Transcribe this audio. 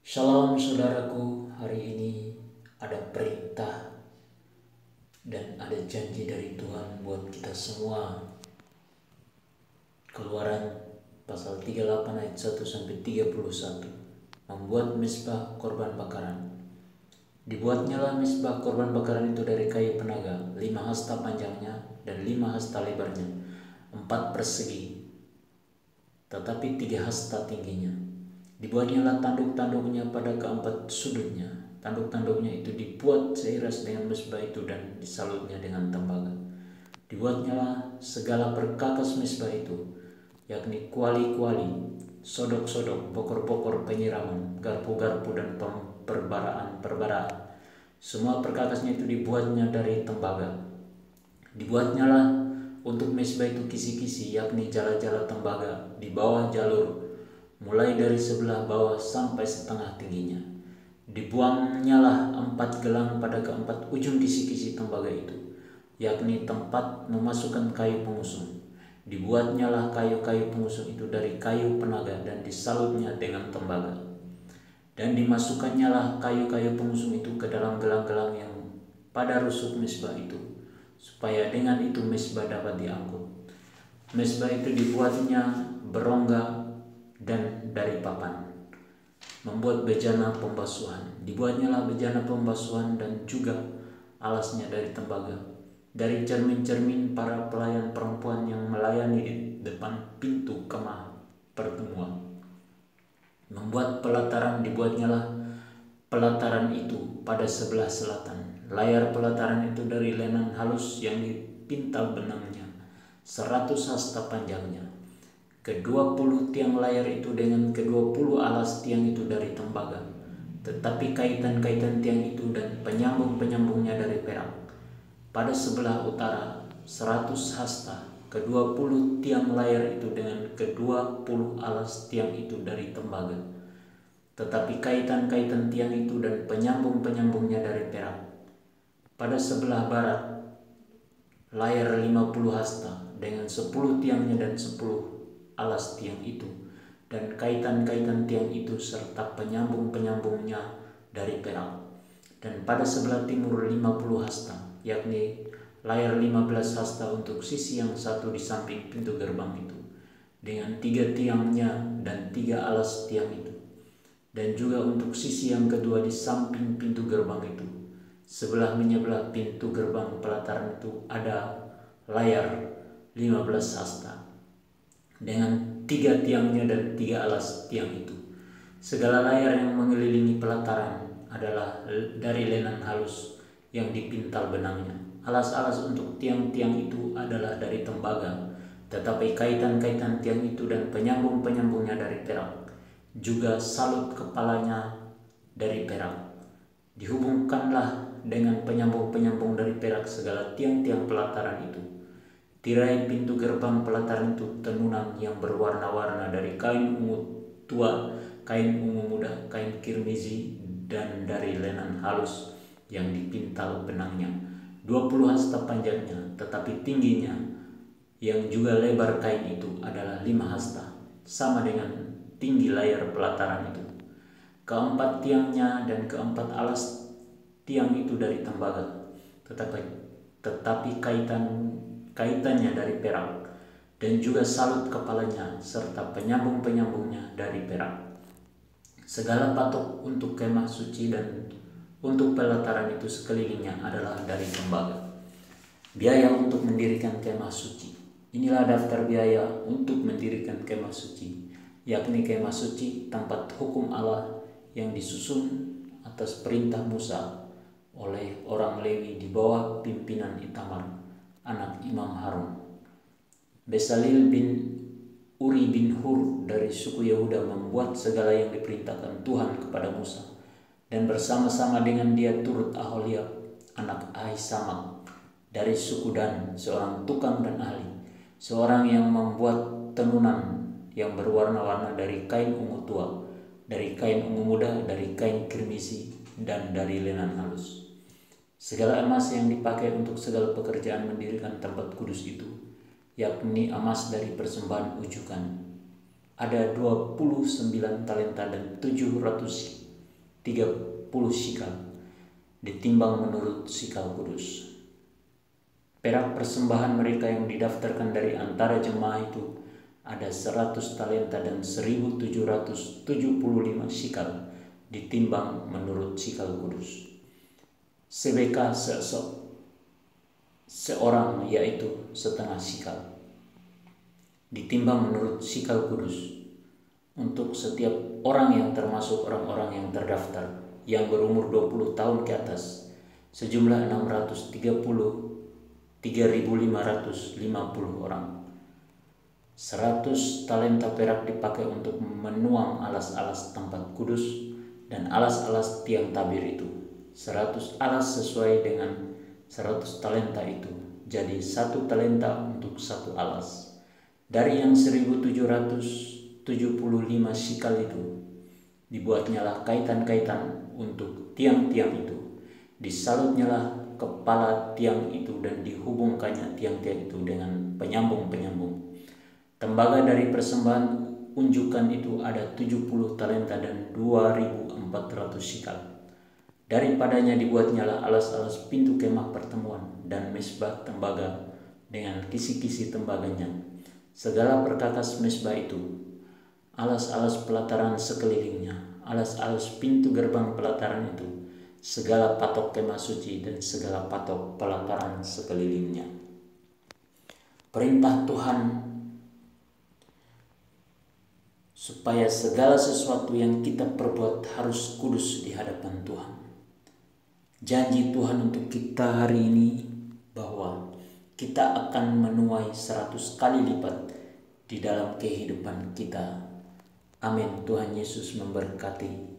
Shalom saudaraku, hari ini ada perintah dan ada janji dari Tuhan buat kita semua. Keluaran pasal 38 ayat 1 sampai 31. Membuat mezbah korban bakaran. Dibuatnyalah mezbah korban bakaran itu dari kayu penaga, 5 hasta panjangnya dan 5 hasta lebarnya, 4 persegi, tetapi 3 hasta tingginya. Dibuatnyalah tanduk-tanduknya pada keempat sudutnya. Tanduk-tanduknya itu dibuat seiras dengan mezbah itu dan disalutnya dengan tembaga. Dibuatnyalah segala perkakas mezbah itu, yakni kuali-kuali, sodok-sodok, pokor-pokor penyiraman, garpu-garpu dan perbaraan-perbaraan. Semua perkakasnya itu dibuatnya dari tembaga. Dibuatnyalah untuk mezbah itu kisi-kisi, yakni jala-jala tembaga di bawah jalur, mulai dari sebelah bawah sampai setengah tingginya. Dibuangnyalah 4 gelang pada keempat ujung kisi-kisi tembaga itu, yakni tempat memasukkan kayu pengusung. Dibuatnyalah kayu-kayu pengusung itu dari kayu penaga dan disalutnya dengan tembaga. Dan dimasukannyalah kayu-kayu pengusung itu ke dalam gelang-gelang yang pada rusuk mezbah itu, supaya dengan itu mezbah dapat diangkut. Mezbah itu dibuatnya berongga dan dari papan. Membuat bejana pembasuhan. Dibuatnyalah bejana pembasuhan dan juga alasnya dari tembaga, dari cermin-cermin para pelayan perempuan yang melayani di depan pintu kemah pertemuan. Membuat pelataran. Dibuatnyalah pelataran itu pada sebelah selatan. Layar pelataran itu dari lenan halus yang dipintal benangnya, 100 hasta panjangnya. Ke-20 tiang layar itu dengan ke-20 alas tiang itu dari tembaga, tetapi kaitan-kaitan tiang itu dan penyambung-penyambungnya dari perak. Pada sebelah utara 100 hasta. Ke-20 tiang layar itu dengan ke-20 alas tiang itu dari tembaga, tetapi kaitan-kaitan tiang itu dan penyambung-penyambungnya dari perak. Pada sebelah barat layar 50 hasta dengan 10 tiangnya dan 10 alas tiang itu, dan kaitan-kaitan tiang itu serta penyambung-penyambungnya dari perak. Dan pada sebelah timur 50 hasta, yakni layar 15 hasta untuk sisi yang satu di samping pintu gerbang itu, dengan 3 tiangnya dan 3 alas tiang itu. Dan juga untuk sisi yang kedua di samping pintu gerbang itu, sebelah menyebelah pintu gerbang pelataran itu ada layar 15 hasta dengan 3 tiangnya dan 3 alas tiang itu. Segala layar yang mengelilingi pelataran adalah dari lenan halus yang dipintal benangnya. Alas-alas untuk tiang-tiang itu adalah dari tembaga, tetapi kaitan-kaitan tiang itu dan penyambung-penyambungnya dari perak. Juga salut kepalanya dari perak. Dihubungkanlah dengan penyambung-penyambung dari perak segala tiang-tiang pelataran itu. Tirai pintu gerbang pelataran itu tenunan yang berwarna-warna dari kain ungu tua, kain ungu muda, kain kirmizi, dan dari lenan halus yang dipintal benangnya. 20 hasta panjangnya, tetapi tingginya yang juga lebar kain itu adalah 5 hasta, sama dengan tinggi layar pelataran itu. Keempat tiangnya dan keempat alas tiang itu dari tembaga, tetapi kaitannya dari perak, dan juga salut kepalanya serta penyambung-penyambungnya dari perak. Segala patok untuk kemah suci dan untuk pelataran itu sekelilingnya adalah dari tembaga. Biaya untuk mendirikan kemah suci. Inilah daftar biaya untuk mendirikan kemah suci, yakni kemah suci tempat hukum Allah yang disusun atas perintah Musa oleh orang Lewi di bawah pimpinan Itamar, anak Imam Harun. Besalil bin Uri bin Hur dari suku Yehuda membuat segala yang diperintahkan Tuhan kepada Musa, dan bersama-sama dengan dia turut Aholiab anak Ahisamak dari suku Dan, seorang tukang dan ahli, seorang yang membuat tenunan yang berwarna-warna dari kain ungu tua, dari kain ungu muda, dari kain kirmisi, dan dari lenan halus. Segala emas yang dipakai untuk segala pekerjaan mendirikan tempat kudus itu, yakni emas dari persembahan ujukan, ada 29 talenta dan 700 sikal, ditimbang menurut sikal kudus. Perak persembahan mereka yang didaftarkan dari antara jemaah itu ada 100 talenta dan 1775 sikal, ditimbang menurut sikal kudus. Sebeka seorang yaitu setengah sikal, ditimbang menurut sikal kudus, untuk setiap orang yang termasuk orang-orang yang terdaftar yang berumur 20 tahun ke atas, sejumlah 633.550 orang. 100 talenta perak dipakai untuk menuang alas-alas tempat kudus dan alas-alas tiang tabir itu. 100 alas sesuai dengan 100 talenta itu, jadi 1 talenta untuk 1 alas. Dari yang 1775 sikal itu, dibuatnyalah kaitan-kaitan untuk tiang-tiang itu. Disalutnyalah kepala tiang itu dan dihubungkannya tiang-tiang itu dengan penyambung-penyambung. Tembaga dari persembahan unjukan itu ada 70 talenta dan 2.400 sikal. Daripadanya dibuatnyalah alas-alas pintu kemah pertemuan dan mesbah tembaga dengan kisi-kisi tembaganya, segala perkakas mesbah itu, alas-alas pelataran sekelilingnya, alas-alas pintu gerbang pelataran itu, segala patok kemah suci dan segala patok pelataran sekelilingnya. Perintah Tuhan supaya segala sesuatu yang kita perbuat harus kudus di hadapan Tuhan. Janji Tuhan untuk kita hari ini bahwa kita akan menuai 100 kali lipat di dalam kehidupan kita. Amin. Tuhan Yesus memberkati.